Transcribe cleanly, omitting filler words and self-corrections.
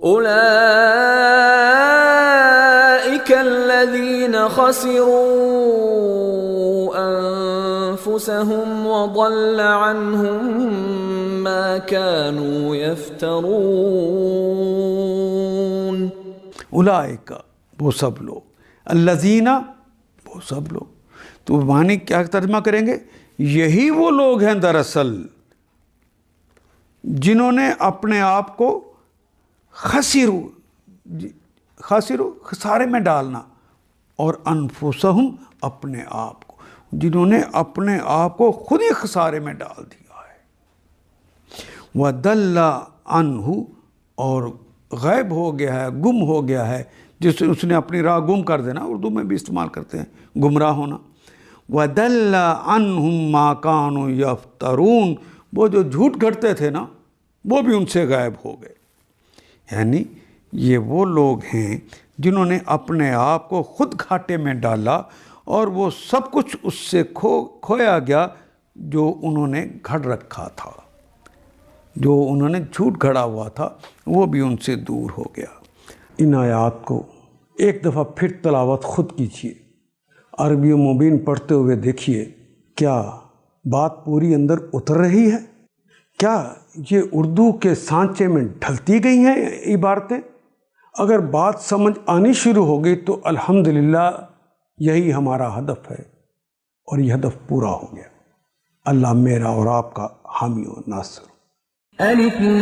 أولئك الذين خسروا أنفسهم وضل عنهم ما كانوا يفترون. اولئک وہ سب لوگ، الذین وہ سب لوگ، تو معنی کیا ترجمہ کریں گے؟ یہی وہ لوگ ہیں دراصل جنہوں نے اپنے آپ کو خسارے میں ڈالنا، اور انفسہم اپنے آپ کو، جنہوں نے اپنے آپ کو خود ہی خسارے میں ڈال دیا ہے. وَضَلَّ عَنْهُ اور غائب ہو گیا ہے، گم ہو گیا ہے، جس اس نے اپنی راہ گم کر دینا، اردو میں بھی استعمال کرتے ہیں گمراہ ہونا. وَضَلَّ عَنْهُمْ مَا كَانُوا يَفْتَرُونَ وہ جو جھوٹ گھڑتے تھے نا وہ بھی ان سے غائب ہو گئے. یعنی یہ وہ لوگ ہیں جنہوں نے اپنے آپ کو خود گھاٹے میں ڈالا اور وہ سب کچھ اس سے کھویا گیا جو انہوں نے گھڑ رکھا تھا، جو انہوں نے جھوٹ گھڑا ہوا تھا وہ بھی ان سے دور ہو گیا. ان آیات کو ایک دفعہ پھر تلاوت خود کیجیے، عربی مبین پڑھتے ہوئے دیکھیے کیا بات پوری اندر اتر رہی ہے؟ کیا یہ اردو کے سانچے میں ڈھلتی گئی ہیں عبارتیں؟ اگر بات سمجھ آنی شروع ہو گئی تو الحمدللہ یہی ہمارا ہدف ہے، اور یہ ہدف پورا ہو گیا. اللہ میرا اور آپ کا حامی و ناصر. الف لام